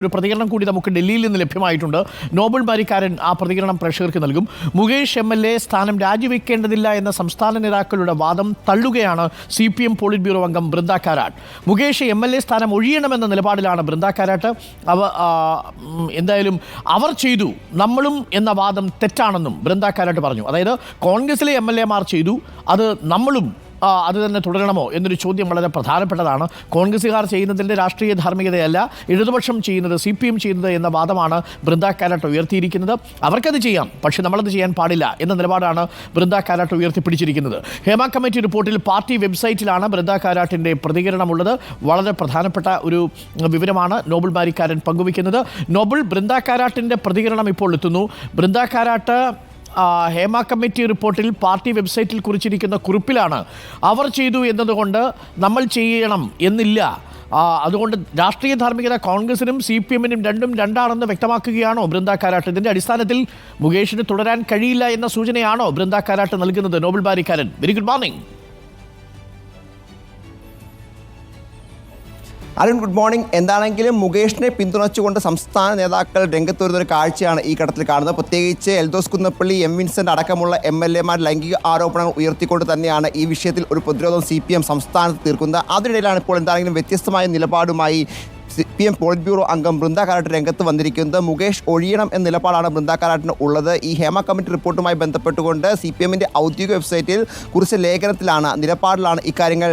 ഒരു പ്രതികരണം കൂടി നമുക്ക് ഡൽഹിയിൽ നിന്ന് ലഭ്യമായിട്ടുണ്ട്. നോബൽ ബാരിക്കാരൻ ആ പ്രതികരണം പ്രേക്ഷകർക്ക് നൽകും. മുകേഷ് MLA സ്ഥാനം രാജിവെക്കേണ്ടതില്ല എന്ന സംസ്ഥാന നേതാക്കളുടെ വാദം തള്ളുകയാണ് CPM പോളിറ്റ് ബ്യൂറോ അംഗം ബൃന്ദ കാരാട്ട്. മുകേഷ് MLA സ്ഥാനം ഒഴിയണമെന്ന നിലപാടിലാണ് ബൃന്ദ കാരാട്ട്. എന്തായാലും അവർ ചെയ്തു, നമ്മളും എന്ന വാദം തെറ്റാണെന്നും ബൃന്ദ കാരാട്ട് പറഞ്ഞു. അതായത് കോൺഗ്രസിലെ MLA മാർ ചെയ്തു, അത് നമ്മളും അത് തന്നെ തുടരണമോ എന്നൊരു ചോദ്യം വളരെ പ്രധാനപ്പെട്ടതാണ്. കോൺഗ്രസ്സുകാർ ചെയ്യുന്നതിൻ്റെ രാഷ്ട്രീയ ധാർമ്മികതയല്ല ഇടതുപക്ഷം ചെയ്യുന്നത്, CPM ചെയ്യുന്നത് എന്ന വാദമാണ് ബൃന്ദ കാരാട്ട് ഉയർത്തിയിരിക്കുന്നത്. അവർക്കത് ചെയ്യാം, പക്ഷേ നമ്മളത് ചെയ്യാൻ പാടില്ല എന്ന നിലപാടാണ് ബൃന്ദ കാരാട്ട് ഉയർത്തിപ്പിടിച്ചിരിക്കുന്നത്. ഹേമ കമ്മിറ്റി റിപ്പോർട്ടിൽ പാർട്ടി വെബ്സൈറ്റിലാണ് ബൃന്ദ കാരാട്ടിൻ്റെ പ്രതികരണമുള്ളത്. വളരെ പ്രധാനപ്പെട്ട ഒരു വിവരമാണ് നോബൽ ബാരിക്കാരൻ പങ്കുവയ്ക്കുന്നത്. നോബൽ, ബൃന്ദ കാരാട്ടിൻ്റെ പ്രതികരണം ഇപ്പോൾ എത്തുന്നു. ബൃന്ദ കാരാട്ട് ഹേമ കമ്മിറ്റി റിപ്പോർട്ടിൽ പാർട്ടി വെബ്സൈറ്റിൽ കുറിച്ചിരിക്കുന്ന കുറിപ്പിലാണ് അവർ ചെയ്തു എന്നതുകൊണ്ട് നമ്മൾ ചെയ്യണം എന്നില്ല, അതുകൊണ്ട് രാഷ്ട്രീയ ധാർമ്മികത കോൺഗ്രസിനും CPM-നും രണ്ടാണെന്ന് വ്യക്തമാക്കുകയാണോ ബൃന്ദ കാരാട്ട്? ഇതിൻ്റെ അടിസ്ഥാനത്തിൽ മുകേഷിന് തുടരാൻ കഴിയില്ല എന്ന സൂചനയാണോ ബൃന്ദ കാരാട്ട് നൽകുന്നത്? നോബൽ ബാരിക്കാരൻ, very good morning. Arun, good morning. എന്താണെങ്കിലും മുകേഷിനെ പിന്തുണച്ചുകൊണ്ട് സംസ്ഥാന നേതാക്കൾ രംഗത്ത് വരുന്നൊരു കാഴ്ചയാണ് ഈ ഘട്ടത്തിൽ കാണുന്നത്. പ്രത്യേകിച്ച് എൽദോസ് കുന്നപ്പള്ളി, M. വിൻസെൻ്റ് അടക്കമുള്ള MLA-മാർ ലൈംഗിക ആരോപണങ്ങൾ ഉയർത്തിക്കൊണ്ട് തന്നെയാണ് ഈ വിഷയത്തിൽ ഒരു പ്രതിരോധം CPM സംസ്ഥാനത്ത് തീർക്കുന്നത്. അതിനിടയിലാണ് ഇപ്പോൾ എന്താണെങ്കിലും വ്യത്യസ്തമായ നിലപാടുമായി CPM പോളിറ്റ് ബ്യൂറോ അംഗം ബൃന്ദ കാരാട്ട് രംഗത്ത് വന്നിരിക്കുന്നത്. മുകേഷ് ഒഴിയണം എന്ന നിലപാടാണ് ബൃന്ദ കാരാട്ടിന് ഉള്ളത്. ഈ ഹേമ കമ്മിറ്റി റിപ്പോർട്ടുമായി ബന്ധപ്പെട്ടുകൊണ്ട് CPM-ൻ്റെ ഔദ്യോഗിക വെബ്സൈറ്റിൽ കുറിച്ച ലേഖനത്തിലാണ്, നിലപാടിലാണ് ഇക്കാര്യങ്ങൾ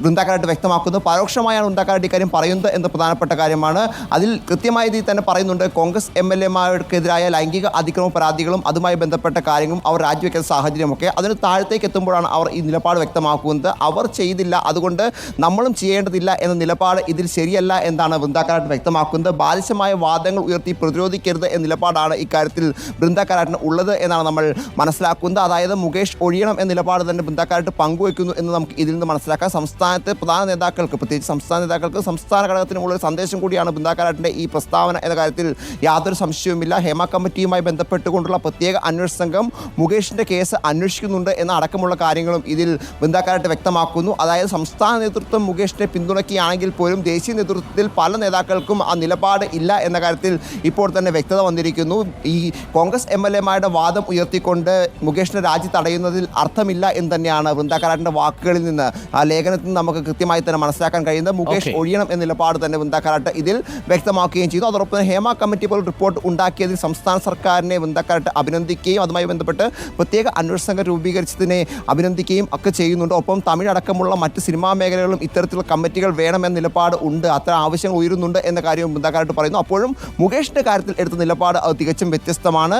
ബൃന്ദ കാരാട്ട് വ്യക്തമാക്കുന്നത്. പരോക്ഷമായാണ് ബൃന്ദ കാരാട്ട് ഇക്കാര്യം പറയുന്നത് എന്ന പ്രധാനപ്പെട്ട കാര്യമാണ്. അതിൽ കൃത്യമായ രീതിയിൽ തന്നെ പറയുന്നുണ്ട്, കോൺഗ്രസ് MLA-മാർക്കെതിരായ ലൈംഗിക അതിക്രമ പരാതികളും അതുമായി ബന്ധപ്പെട്ട കാര്യങ്ങളും അവർ രാജിവെക്കുന്ന സാഹചര്യമൊക്കെ അതിന് താഴത്തേക്ക് എത്തുമ്പോഴാണ് അവർ ഈ നിലപാട് വ്യക്തമാക്കുന്നത്. അവർ ചെയ്തില്ല, അതുകൊണ്ട് നമ്മളും ചെയ്യേണ്ടതില്ല എന്ന നിലപാട് ഇതിൽ ശരിയല്ല എന്നാണ് ബൃന്ദ കാരാട്ട് വ്യക്തമാക്കുന്നത്. ബാലിശമായ വാദങ്ങൾ ഉയർത്തി പ്രതിരോധിക്കരുത് എന്ന നിലപാടാണ് ഇക്കാര്യത്തിൽ ബൃന്ദ കാരാട്ടിന് ഉള്ളത് എന്നാണ് നമ്മൾ മനസ്സിലാക്കുന്നത്. അതായത് മുകേഷ് ഒഴിയണം എന്ന നിലപാട് തന്നെ ബൃന്ദ കാരാട്ട് പങ്കുവയ്ക്കുന്നു എന്ന് നമുക്ക് ഇതിൽ നിന്ന് മനസ്സിലാക്കാം. സംസ്ഥാനത്തെ പ്രധാന നേതാക്കൾക്ക്, പ്രത്യേകിച്ച് സംസ്ഥാന നേതാക്കൾക്ക്, സംസ്ഥാന ഘടകത്തിനുമുള്ള സന്ദേശം കൂടിയാണ് ബൃന്ദ കാരാട്ടിൻ്റെ ഈ പ്രസ്താവന എന്ന കാര്യത്തിൽ യാതൊരു സംശയവുമില്ല. ഹേമ കമ്മിറ്റിയുമായി ബന്ധപ്പെട്ടുകൊണ്ടുള്ള പ്രത്യേക അന്വേഷണ സംഘം മുകേഷിൻ്റെ കേസ് അന്വേഷിക്കുന്നുണ്ട് എന്ന അടക്കമുള്ള കാര്യങ്ങളും ഇതിൽ ബൃന്ദ കാരാട്ട് വ്യക്തമാക്കുന്നു. അതായത് സംസ്ഥാന നേതൃത്വം മുകേഷിനെ പിന്തുണയ്ക്കുകയാണെങ്കിൽ പോലും ദേശീയ നേതൃത്വത്തിൽ പല നേതാക്കൾക്കും ആ നിലപാട് ഇല്ല എന്ന കാര്യത്തിൽ ഇപ്പോൾ തന്നെ വ്യക്തത വന്നിരിക്കുന്നു. ഈ കോൺഗ്രസ് MLA-മാരുടെ വാദം ഉയർത്തിക്കൊണ്ട് മുകേഷിനെ രാജി തടയുന്നതിൽ അർത്ഥമില്ല എന്ന് തന്നെയാണ് ബൃന്ദ കാരാട്ടിൻ്റെ വാക്കുകളിൽ നിന്ന്, ആ ലേഖനത്തിൽ നമുക്ക് കൃത്യമായി തന്നെ മനസ്സിലാക്കാൻ കഴിയുന്നത്. മുകേഷ് ഒഴിയണം എന്ന നിലപാട് തന്നെ ബൃന്ദ കാരാട്ട് ഇതിൽ വ്യക്തമാക്കുകയും ചെയ്തു. അതോടൊപ്പം ഹേമ കമ്മിറ്റി പോലും റിപ്പോർട്ട് ഉണ്ടാക്കിയതിൽ സംസ്ഥാന സർക്കാരിനെ ബൃന്ദ കാരാട്ട് അഭിനന്ദിക്കുകയും അതുമായി ബന്ധപ്പെട്ട് പ്രത്യേക അന്വേഷണ സംഘം രൂപീകരിച്ചതിനെ അഭിനന്ദിക്കുകയും ഒക്കെ ചെയ്യുന്നുണ്ട്. ഒപ്പം തമിഴടക്കമുള്ള മറ്റ് സിനിമാ മേഖലകളിലും ഇത്തരത്തിലുള്ള കമ്മിറ്റികൾ വേണമെന്ന നിലപാട് ഉണ്ട്, അത്തരം ആവശ്യങ്ങൾ ഉയരുന്നുണ്ട് എന്ന കാര്യവും ബൃന്ദ കാരാട്ട് പറയുന്നു. അപ്പോഴും മുകേഷിൻ്റെ കാര്യത്തിൽ എടുത്ത നിലപാട് അത് തികച്ചും വ്യത്യസ്തമാണ്.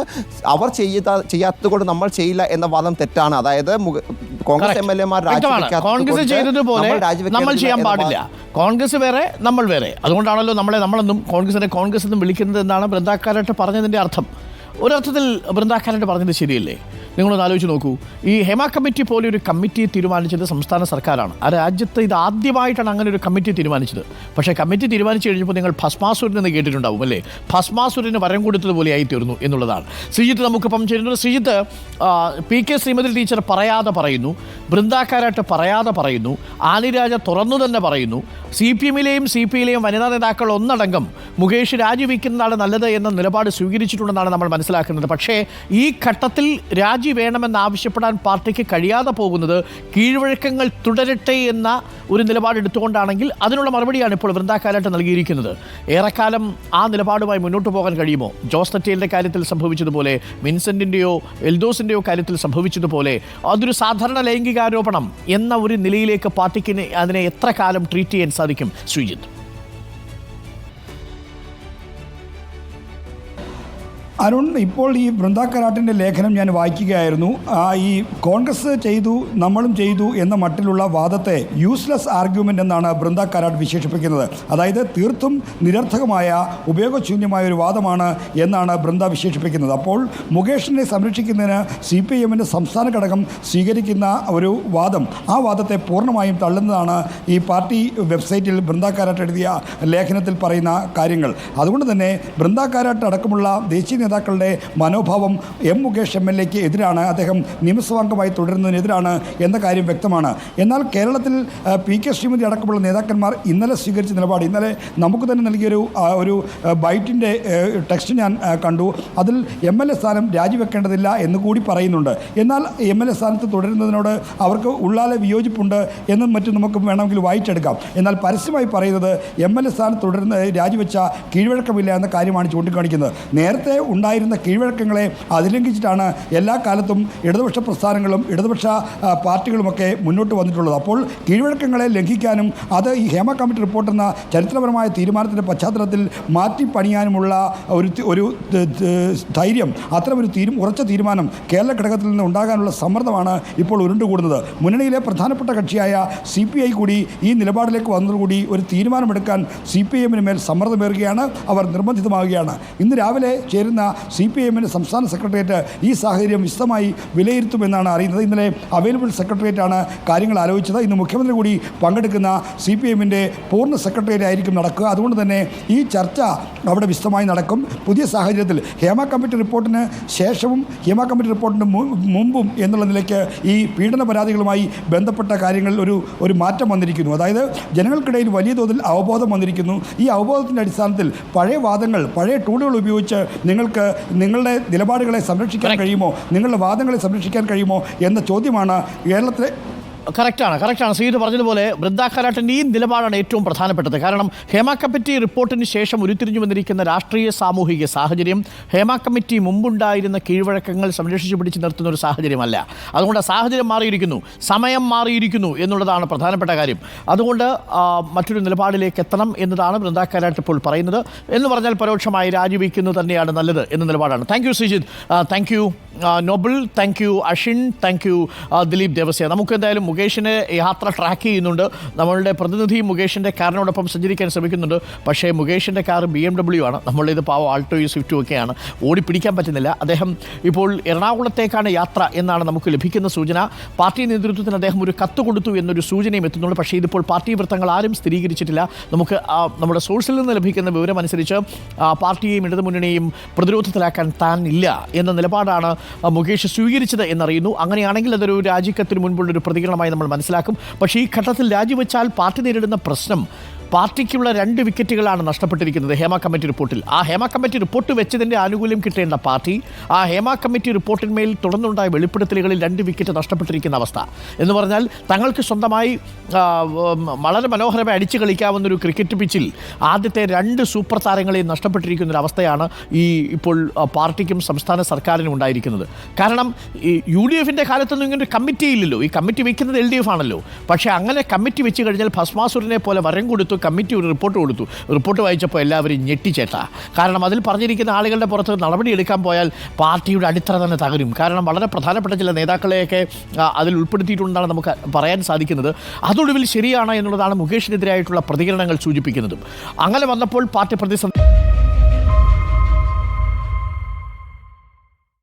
അവർ ചെയ്യാത്തത് കൊണ്ട് നമ്മൾ ചെയ്യില്ല എന്ന വാദം തെറ്റാണ്. അതായത് കോൺഗ്രസ് MLA-മാർ നമ്മൾ ചെയ്യാൻ പാടില്ല, കോൺഗ്രസ് വേറെ നമ്മൾ വേറെ, അതുകൊണ്ടാണല്ലോ നമ്മളെന്നും കോൺഗ്രസ് എന്നും വിളിക്കുന്നത് എന്നാണ് ബൃന്ദ കാരാട്ട് പറഞ്ഞതിൻ്റെ അർത്ഥം. ഒരർത്ഥത്തിൽ ബൃന്ദ കാരാട്ട് പറഞ്ഞത് ശരിയല്ലേ? നിങ്ങളൊന്ന് ആലോചിച്ച് നോക്കൂ. ഈ ഹേമ കമ്മിറ്റി പോലെ ഒരു കമ്മിറ്റിയെ തീരുമാനിച്ചത് സംസ്ഥാന സർക്കാരാണ്. ആ രാജ്യത്ത് ഇത് ആദ്യമായിട്ടാണ് അങ്ങനെ ഒരു കമ്മിറ്റി തീരുമാനിച്ചത്. പക്ഷേ കമ്മിറ്റി തീരുമാനിച്ചു കഴിഞ്ഞപ്പോൾ നിങ്ങൾ ഭസ്മാസുരൻ എന്ന് കേട്ടിട്ടുണ്ടാവും അല്ലേ? ഭസ്മാസുരന് വരം കൊടുത്തതുപോലെ ആയിത്തീർന്നു എന്നുള്ളതാണ്. ശ്രീജിത്ത് നമുക്കിപ്പം ചേരുന്നത്. ശ്രീജിത്ത്, PK ശ്രീമതി ടീച്ചർ പറയാതെ പറയുന്നു, ബൃന്ദ കാരാട്ട് പറയാതെ പറയുന്നു, ആനിരാജ തുറന്നു തന്നെ പറയുന്നു, CPM-ലെയും CPI-ലെയും വനിതാ നേതാക്കൾ ഒന്നടങ്കം മുകേഷ് രാജിവെക്കുന്നതാണ് നല്ലത് എന്ന നിലപാട് സ്വീകരിച്ചിട്ടുണ്ടെന്നാണ് നമ്മൾ മനസ്സിലാക്കുന്നത്. പക്ഷേ ഈ ഘട്ടത്തിൽ രാജി വേണമെന്നാവശ്യപ്പെടാൻ പാർട്ടിക്ക് കഴിയാതെ പോകുന്നത് കീഴ്വഴക്കങ്ങൾ തുടരട്ടെ എന്ന ഒരു നിലപാടെടുത്തുകൊണ്ടാണെങ്കിൽ അതിനുള്ള മറുപടിയാണ് ഇപ്പോൾ ബൃന്ദ കാരാട്ട് നൽകിയിരിക്കുന്നത്. ഏറെക്കാലം ആ നിലപാടുമായി മുന്നോട്ട് പോകാൻ കഴിയുമോ? ജോസ് തെറ്റേലിൻ്റെ കാര്യത്തിൽ സംഭവിച്ചതുപോലെ, വിൻസെൻറ്റിൻ്റെയോ എൽദോസിൻ്റെയോ കാര്യത്തിൽ സംഭവിച്ചതുപോലെ അതൊരു സാധാരണ ലൈംഗികാരോപണം എന്ന ഒരു നിലയിലേക്ക് പാർട്ടിക്ക് അതിനെ എത്ര കാലം ട്രീറ്റ് ചെയ്യാൻ സാധിക്കും ശ്രീജിത്ത്? അരുൺ, ഇപ്പോൾ ഈ ബൃന്ദ കാരാട്ടിൻ്റെ ലേഖനം ഞാൻ വായിക്കുകയായിരുന്നു. ഈ കോൺഗ്രസ് ചെയ്തു നമ്മളും ചെയ്തു എന്ന മട്ടിലുള്ള വാദത്തെ യൂസ്ലെസ് ആർഗ്യുമെൻ്റ് എന്നാണ് ബൃന്ദ കാരാട്ട് വിശേഷിപ്പിക്കുന്നത്. അതായത് തീർത്തും നിരർത്ഥകമായ, ഉപയോഗശൂന്യമായ ഒരു വാദമാണ് എന്നാണ് ബൃന്ദ വിശേഷിപ്പിക്കുന്നത്. അപ്പോൾ മുകേഷിനെ സംരക്ഷിക്കുന്നതിന് CPM-ൻ്റെ സംസ്ഥാന ഘടകം സ്വീകരിക്കുന്ന ഒരു വാദം, ആ വാദത്തെ പൂർണ്ണമായും തള്ളുന്നതാണ് ഈ പാർട്ടി വെബ്സൈറ്റിൽ ബൃന്ദ കാരാട്ട് എഴുതിയ ലേഖനത്തിൽ പറയുന്ന കാര്യങ്ങൾ. അതുകൊണ്ട് തന്നെ ബൃന്ദ കാരാട്ട് അടക്കമുള്ള ദേശീയ നേതാക്കളുടെ മനോഭാവം മുകേഷ് MLA-ക്ക് എതിരാണ്, അദ്ദേഹം നിയമസഭാംഗമായി തുടരുന്നതിനെതിരാണ് എന്ന കാര്യം വ്യക്തമാണ്. എന്നാൽ കേരളത്തിൽ PK ശ്രീമതി അടക്കമുള്ള നേതാക്കന്മാർ ഇന്നലെ സ്വീകരിച്ച നിലപാട്, ഇന്നലെ നമുക്ക് തന്നെ നൽകിയൊരു ബൈറ്റിൻ്റെ ടെക്സ്റ്റ് ഞാൻ കണ്ടു. അതിൽ MLA സ്ഥാനം രാജിവെക്കേണ്ടതില്ല എന്നുകൂടി പറയുന്നുണ്ട്. എന്നാൽ MLA സ്ഥാനത്ത് തുടരുന്നതിനോട് അവർക്ക് ഉള്ളാലെ വിയോജിപ്പുണ്ട് എന്നും മറ്റും നമുക്ക് വേണമെങ്കിൽ വായിച്ചെടുക്കാം. എന്നാൽ പരസ്യമായി പറയുന്നത് MLA സ്ഥാനത്ത് രാജിവെച്ച കീഴ്വഴക്കമില്ല എന്ന കാര്യമാണ് ചൂണ്ടിക്കാണിക്കുന്നത്. നേരത്തെ ഉണ്ടായിരുന്ന കീഴ്വഴക്കങ്ങളെ അതിലംഘിച്ചിട്ടാണ് എല്ലാ കാലത്തും ഇടതുപക്ഷ പ്രസ്ഥാനങ്ങളും ഇടതുപക്ഷ പാർട്ടികളുമൊക്കെ മുന്നോട്ട് വന്നിട്ടുള്ളത്. അപ്പോൾ കീഴ്വഴക്കങ്ങളെ ലംഘിക്കാനും അത് ഈ ഹേമ കമ്മിറ്റി റിപ്പോർട്ട് എന്ന ചരിത്രപരമായ തീരുമാനത്തിൻ്റെ പശ്ചാത്തലത്തിൽ മാറ്റിപ്പണിയാനുമുള്ള ഒരു ധൈര്യം, അത്തരമൊരു ഉറച്ച തീരുമാനം കേരള ഘടകത്തിൽ നിന്ന് ഉണ്ടാകാനുള്ള സമ്മർദ്ദമാണ് ഇപ്പോൾ ഉരുണ്ടുകൂടുന്നത്. മുന്നണിയിലെ പ്രധാനപ്പെട്ട കക്ഷിയായ CPI കൂടി ഈ നിലപാടിലേക്ക് വന്നതോടുകൂടി ഒരു തീരുമാനമെടുക്കാൻ CPI-ന് മേൽ സമ്മർദ്ദമേറുകയാണ്, അവർ നിർബന്ധിതമാവുകയാണ്. ഇന്ന് രാവിലെ ചേരുന്ന CPI-ന്റെ സംസ്ഥാന സെക്രട്ടേറിയറ്റ് ഈ സാഹചര്യം വിശദമായി വിലയിരുത്തുമെന്നാണ് അറിയുന്നത്. ഇന്നലെ അവൈലബിൾ സെക്രട്ടേറിയറ്റാണ് കാര്യങ്ങൾ ആലോചിച്ചത്. ഇന്ന് മുഖ്യമന്ത്രി കൂടി പങ്കെടുക്കുന്ന CPI-ന്റെ പൂർണ്ണ സെക്രട്ടേറിയറ്റ് ആയിരിക്കും നടക്കുക. അതുകൊണ്ട് തന്നെ ഈ ചർച്ച അവിടെ വിശദമായി നടക്കും. പുതിയ സാഹചര്യത്തിൽ ഹേമ കമ്മിറ്റി റിപ്പോർട്ടിന് ശേഷവും ഹേമ കമ്മിറ്റി റിപ്പോർട്ടിന് മുമ്പും എന്നുള്ള നിലയ്ക്ക് ഈ പീഡന പരാതികളുമായി ബന്ധപ്പെട്ട കാര്യങ്ങളിൽ ഒരു മാറ്റം വന്നിരിക്കുന്നു. അതായത് ജനങ്ങൾക്കിടയിൽ വലിയ തോതിൽ അവബോധം വന്നിരിക്കുന്നു. ഈ അവബോധത്തിൻ്റെ അടിസ്ഥാനത്തിൽ പഴയ വാദങ്ങൾ, പഴയ ടൂളുകൾ ഉപയോഗിച്ച് നിങ്ങൾക്ക് നിങ്ങളുടെ നിലപാടുകളെ സംരക്ഷിക്കാൻ കഴിയുമോ, നിങ്ങളുടെ വാദങ്ങളെ സംരക്ഷിക്കാൻ കഴിയുമോ എന്ന ചോദ്യമാണ് കേരളത്തിലെ. കറക്റ്റാണ് ശ്രീജിത്ത് പറഞ്ഞതുപോലെ ബൃന്ദ കാരാട്ടിൻ്റെ ഈ നിലപാടാണ് ഏറ്റവും പ്രധാനപ്പെട്ടത്. കാരണം ഹേമ കമ്മിറ്റി റിപ്പോർട്ടിന് ശേഷം ഉരുത്തിരിഞ്ഞു വന്നിരിക്കുന്ന രാഷ്ട്രീയ സാമൂഹിക സാഹചര്യം ഹേമ കമ്മിറ്റി മുമ്പുണ്ടായിരുന്ന കീഴ്വഴക്കങ്ങൾ സംരക്ഷിച്ചു പിടിച്ചു നിർത്തുന്ന ഒരു സാഹചര്യമല്ല. അതുകൊണ്ട് സാഹചര്യം മാറിയിരിക്കുന്നു, സമയം മാറിയിരിക്കുന്നു എന്നുള്ളതാണ് പ്രധാനപ്പെട്ട കാര്യം. അതുകൊണ്ട് മറ്റൊരു നിലപാടിലേക്ക് എത്തണം എന്നതാണ് ബൃന്ദ കാരാട്ട് ഇപ്പോൾ പറയുന്നത്. എന്ന് പറഞ്ഞാൽ പരോക്ഷമായി രാജിവെക്കുന്നത് തന്നെയാണ് നല്ലത് എന്ന നിലപാടാണ്. Thank you Sreejith, thank you Noble, thank you Ashin, thank you Dileep Devasya. നമുക്ക് എന്തായാലും മുകേഷിനെ യാത്ര ട്രാക്ക് ചെയ്യുന്നുണ്ട്. നമ്മളുടെ പ്രതിനിധി മുകേഷിൻ്റെ കാറിനോടൊപ്പം സഞ്ചരിക്കാൻ ശ്രമിക്കുന്നുണ്ട്. പക്ഷേ മുകേഷിൻ്റെ കാർ BMW ആണ്, നമ്മളുടേത് പാവം ആൾട്ടോയും സ്വിഫ്റ്റും ഒക്കെയാണ്, ഓടിപ്പിടിക്കാൻ പറ്റുന്നില്ല. അദ്ദേഹം ഇപ്പോൾ എറണാകുളത്തേക്കാണ് യാത്ര എന്നാണ് നമുക്ക് ലഭിക്കുന്ന സൂചന. പാർട്ടി നേതൃത്വത്തിന് അദ്ദേഹം ഒരു കത്ത് കൊടുത്തു എന്നൊരു സൂചനയും എത്തുന്നുണ്ട്. പക്ഷേ ഇതിപ്പോൾ പാർട്ടി വൃത്തങ്ങൾ ആരും സ്ഥിരീകരിച്ചിട്ടില്ല. നമുക്ക് നമ്മുടെ സോഴ്സിൽ നിന്ന് ലഭിക്കുന്ന വിവരമനുസരിച്ച് പാർട്ടിയെയും ഇടതുമുന്നണിയെയും പ്രതിരോധത്തിലാക്കാൻ താൻ ഇല്ല എന്ന നിലപാടാണ് മുകേഷ് സ്വീകരിച്ചത് എന്നറിയുന്നു. അങ്ങനെയാണെങ്കിൽ അതൊരു രാജിക്കത്തിന് മുൻപുള്ളൊരു പ്രതികരണമായി നമ്മൾ മനസ്സിലാക്കും. പക്ഷേ ഈ ഘട്ടത്തിൽ രാജിവെച്ചാൽ പാർട്ടി നേരിടുന്ന പ്രശ്നം, പാർട്ടിക്കുള്ള 2 വിക്കറ്റുകളാണ് നഷ്ടപ്പെട്ടിരിക്കുന്നത് ഹേമ കമ്മിറ്റി റിപ്പോർട്ടിൽ. ആ ഹേമ കമ്മിറ്റി റിപ്പോർട്ട് വെച്ചതിൻ്റെ ആനുകൂല്യം കിട്ടേണ്ട പാർട്ടി ആ ഹേമ കമ്മിറ്റി റിപ്പോർട്ടിന്മേൽ തുടർന്നുണ്ടായ വെളിപ്പെടുത്തലുകളിൽ 2 വിക്കറ്റ് നഷ്ടപ്പെട്ടിരിക്കുന്ന അവസ്ഥ എന്ന് പറഞ്ഞാൽ തങ്ങൾക്ക് സ്വന്തമായി വളരെ മനോഹരമായി അടിച്ചു കളിക്കാവുന്നൊരു ക്രിക്കറ്റ് പിച്ചിൽ ആദ്യത്തെ 2 സൂപ്പർ താരങ്ങളെയും നഷ്ടപ്പെട്ടിരിക്കുന്നൊരവസ്ഥയാണ് ഇപ്പോൾ പാർട്ടിക്കും സംസ്ഥാന സർക്കാരിനും ഉണ്ടായിരിക്കുന്നത്. കാരണം ഈ UDF-ൻ്റെ കാലത്തൊന്നും ഇങ്ങനൊരു കമ്മിറ്റി ഇല്ലല്ലോ. ഈ കമ്മിറ്റി വയ്ക്കുന്നത് LDF ആണല്ലോ. പക്ഷേ അങ്ങനെ കമ്മിറ്റി വെച്ച് കഴിഞ്ഞാൽ ഭസ്മാസുരനെ പോലെ വരം കൊടുത്തു കമ്മിറ്റി ഒരു റിപ്പോർട്ട് കൊടുത്തു. റിപ്പോർട്ട് വായിച്ചപ്പോൾ എല്ലാവരും ഞെട്ടിച്ചേട്ടാ. കാരണം അതിൽ പറഞ്ഞിരിക്കുന്ന ആളുകളുടെ പുറത്ത് നടപടി എടുക്കാൻ പോയാൽ പാർട്ടിയുടെ അടിത്തറ തന്നെ തകരും. കാരണം വളരെ പ്രധാനപ്പെട്ട ചില നേതാക്കളെയൊക്കെ അതിൽ ഉൾപ്പെടുത്തിയിട്ടുണ്ടെന്നാണ് നമുക്ക് പറയാൻ സാധിക്കുന്നത്. അതൊടുവിൽ ശരിയാണ് എന്നുള്ളതാണ് മുകേഷിനെതിരായിട്ടുള്ള പ്രതികരണങ്ങൾ സൂചിപ്പിക്കുന്നതും. അങ്ങനെ വന്നപ്പോൾ പാർട്ടി പ്രതിസന്ധി